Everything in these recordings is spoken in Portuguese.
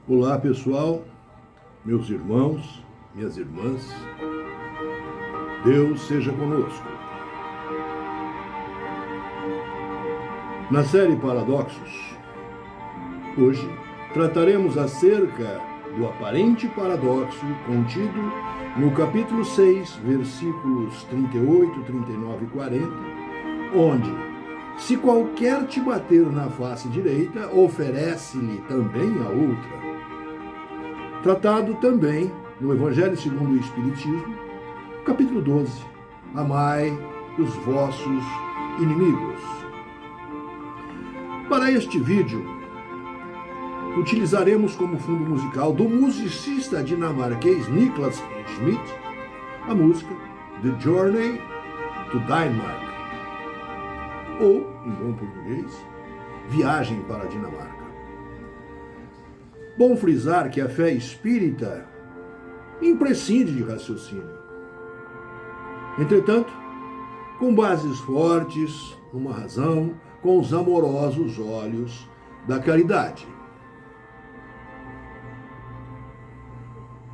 Olá pessoal, meus irmãos, minhas irmãs, Deus seja conosco. Na série Paradoxos, hoje trataremos acerca do aparente paradoxo contido no capítulo 6, versículos 38, 39 e 40, onde, se qualquer te bater na face direita, oferece-lhe também a outra. Tratado também no Evangelho segundo o Espiritismo, capítulo 12, amai os vossos inimigos. Para este vídeo, utilizaremos como fundo musical do musicista dinamarquês Niklas Schmidt a música The Journey to Denmark, ou, em bom português, Viagem para a Dinamarca. Bom frisar que a fé espírita imprescinde de raciocínio. Entretanto, com bases fortes, numa razão, com os amorosos olhos da caridade.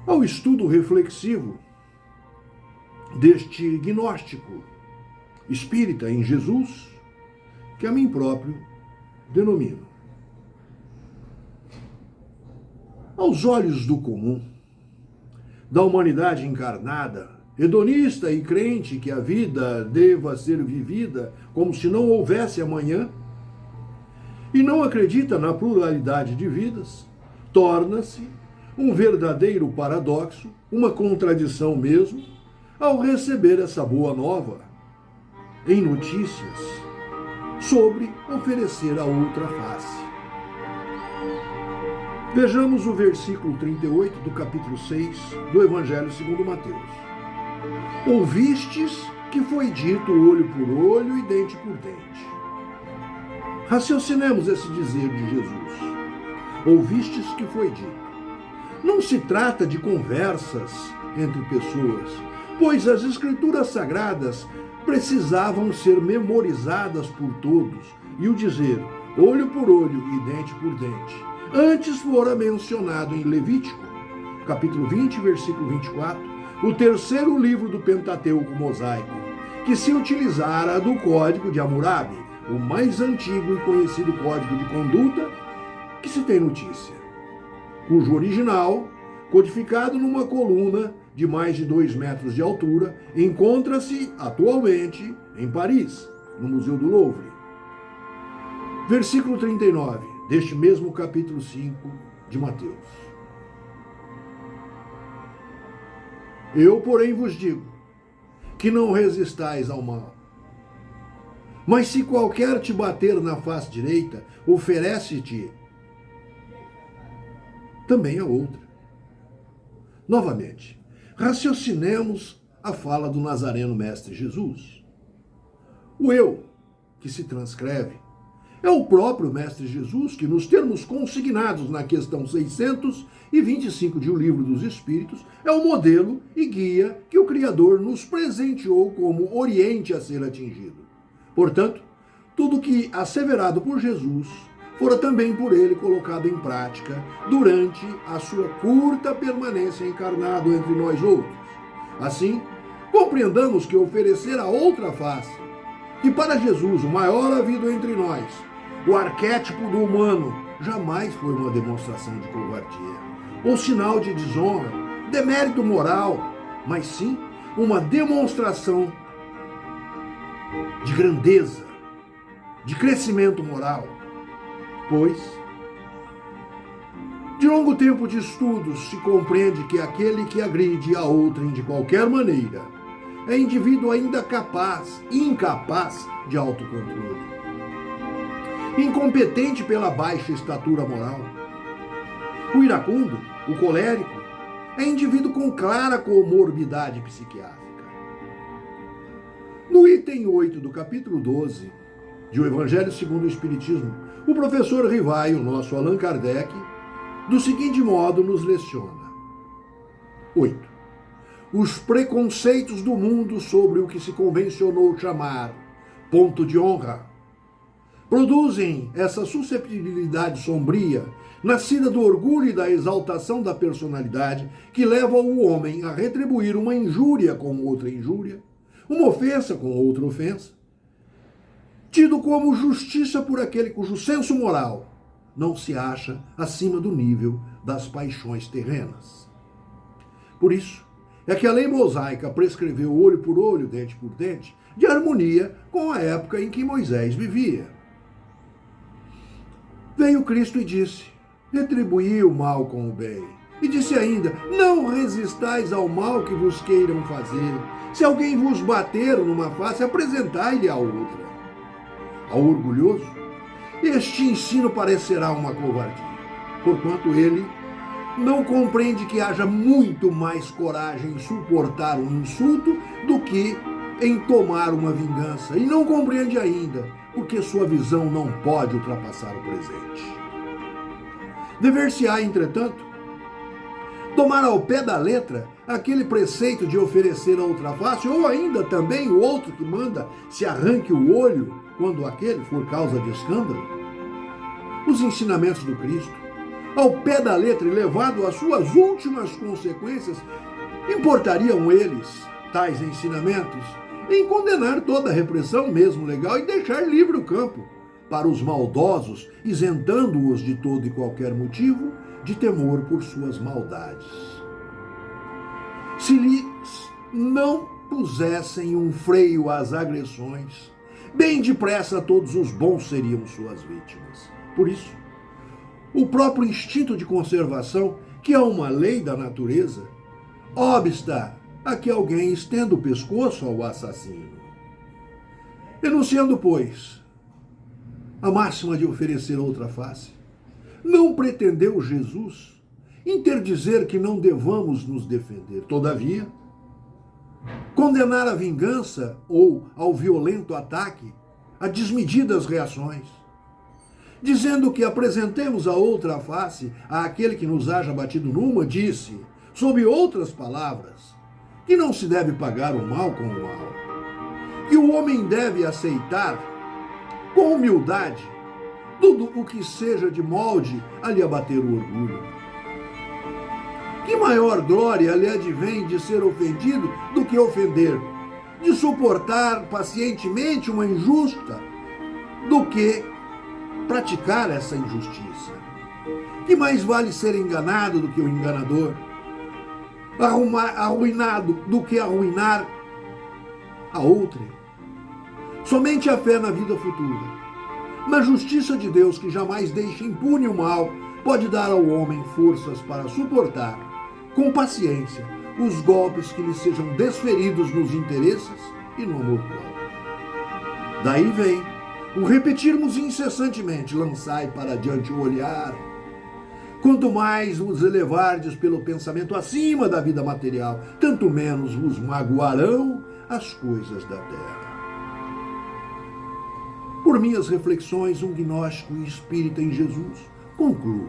Ao estudo reflexivo deste gnóstico espírita em Jesus, que a mim próprio denomino. Aos olhos do comum, da humanidade encarnada, hedonista e crente que a vida deva ser vivida como se não houvesse amanhã, e não acredita na pluralidade de vidas, torna-se um verdadeiro paradoxo, uma contradição mesmo, ao receber essa boa nova em notícias sobre oferecer a outra face. Vejamos o versículo 38 do capítulo 6 do Evangelho segundo Mateus. Ouvistes que foi dito olho por olho e dente por dente. Raciocinemos esse dizer de Jesus. Ouvistes que foi dito. Não se trata de conversas entre pessoas, pois as Escrituras Sagradas precisavam ser memorizadas por todos, e o dizer olho por olho e dente por dente antes fora mencionado em Levítico, capítulo 20, versículo 24, o terceiro livro do Pentateuco mosaico, que se utilizara do Código de Hammurabi, o mais antigo e conhecido código de conduta que se tem notícia, cujo original, codificado numa coluna de mais de 2 metros de altura, encontra-se atualmente em Paris, no Museu do Louvre. Versículo 39, deste mesmo capítulo 5 de Mateus. Eu, porém, vos digo que não resistais ao mal. Mas se qualquer te bater na face direita, oferece-te também a outra. Novamente, raciocinemos a fala do Nazareno Mestre Jesus. O eu, que se transcreve, é o próprio Mestre Jesus que, nos termos consignados na questão 625 de O Livro dos Espíritos, é o modelo e guia que o Criador nos presenteou como oriente a ser atingido. Portanto, tudo que asseverado por Jesus fora também por ele colocado em prática durante a sua curta permanência encarnado entre nós outros. Assim, compreendamos que oferecer a outra face, que para Jesus o maior havido entre nós, o arquétipo do humano, jamais foi uma demonstração de covardia, ou sinal de desonra, demérito moral, mas sim uma demonstração de grandeza, de crescimento moral, pois, de longo tempo de estudos, se compreende que aquele que agride a outrem de qualquer maneira é indivíduo ainda incapaz de autocontrole, incompetente pela baixa estatura moral. O iracundo, o colérico, é indivíduo com clara comorbidade psiquiátrica. No item 8 do capítulo 12 de O Evangelho segundo o Espiritismo, o professor Rivai, o nosso Allan Kardec, do seguinte modo nos leciona. 8. Os preconceitos do mundo sobre o que se convencionou chamar ponto de honra produzem essa susceptibilidade sombria nascida do orgulho e da exaltação da personalidade, que leva o homem a retribuir uma injúria com outra injúria, uma ofensa com outra ofensa, tido como justiça por aquele cujo senso moral não se acha acima do nível das paixões terrenas. Por isso, é que a lei mosaica prescreveu olho por olho, dente por dente, de harmonia com a época em que Moisés vivia. Veio Cristo e disse: retribuí o mal com o bem. E disse ainda: não resistais ao mal que vos queiram fazer. Se alguém vos bater numa face, apresentai-lhe a outra. Ao orgulhoso, este ensino parecerá uma covardia, porquanto ele não compreende que haja muito mais coragem em suportar um insulto do que em tomar uma vingança, e não compreende ainda porque sua visão não pode ultrapassar o presente. Dever-se-á, entretanto, tomar ao pé da letra aquele preceito de oferecer a outra face, ou ainda também o outro que manda se arranque o olho quando aquele for causa de escândalo. Os ensinamentos do Cristo, ao pé da letra e levado às suas últimas consequências, importariam eles, tais ensinamentos, em condenar toda a repressão, mesmo legal, e deixar livre o campo para os maldosos, isentando-os de todo e qualquer motivo de temor por suas maldades. Se lhes não pusessem um freio às agressões, bem depressa todos os bons seriam suas vítimas. Por isso, o próprio instinto de conservação, que é uma lei da natureza, obsta a que alguém estenda o pescoço ao assassino. Enunciando, pois, a máxima de oferecer outra face, não pretendeu Jesus interdizer que não devamos nos defender. Todavia, condenar a vingança ou ao violento ataque, a desmedidas reações, dizendo que apresentemos a outra face àquele que nos haja batido numa, disse, sob outras palavras, que não se deve pagar o mal com o mal, que o homem deve aceitar com humildade tudo o que seja de molde a lhe abater o orgulho. Que maior glória lhe advém de ser ofendido do que ofender, de suportar pacientemente uma injusta, do que praticar essa injustiça? Que mais vale ser enganado do que o enganador, arruinado do que arruinar a outra? Somente a fé na vida futura, na justiça de Deus, que jamais deixa impune o mal, pode dar ao homem forças para suportar com paciência os golpes que lhe sejam desferidos nos interesses e no amor próprio. Daí vem o repetirmos incessantemente: lançai para diante o olhar. Quanto mais vos elevardes pelo pensamento acima da vida material, tanto menos vos magoarão as coisas da terra. Por minhas reflexões, um gnóstico e espírita em Jesus, concluo.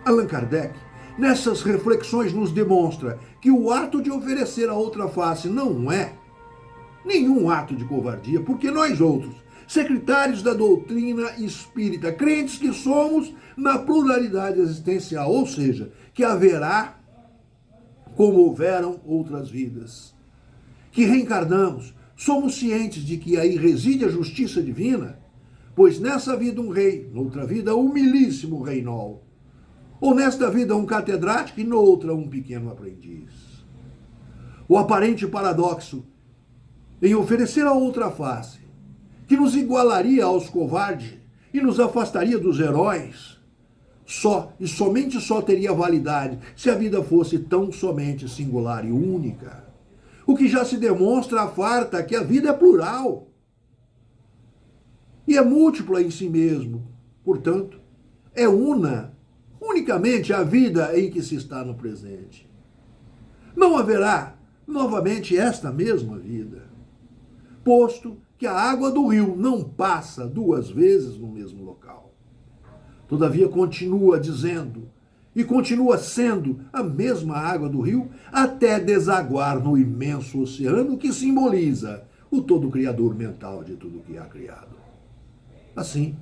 Allan Kardec, nessas reflexões, nos demonstra que o ato de oferecer a outra face não é nenhum ato de covardia, porque nós outros, secretários da doutrina espírita, crentes que somos na pluralidade existencial, ou seja, que haverá como houveram outras vidas, que reencarnamos, somos cientes de que aí reside a justiça divina, pois nessa vida um rei, noutra vida humilíssimo reinol, ou nesta vida um catedrático e noutra um pequeno aprendiz. O aparente paradoxo em oferecer a outra face, que nos igualaria aos covardes e nos afastaria dos heróis, só e somente só teria validade se a vida fosse tão somente singular e única. O que já se demonstra farta que a vida é plural e é múltipla em si mesmo. Portanto, é unicamente a vida em que se está no presente. Não haverá novamente esta mesma vida, posto que a água do rio não passa duas vezes no mesmo local. Todavia continua dizendo e continua sendo a mesma água do rio até desaguar no imenso oceano que simboliza o todo criador mental de tudo que há criado. Assim,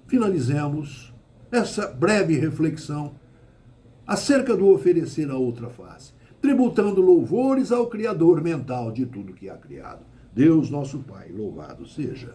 finalizemos essa breve reflexão acerca do oferecer a outra face, tributando louvores ao Criador mental de tudo que há criado. Deus, nosso Pai, louvado seja.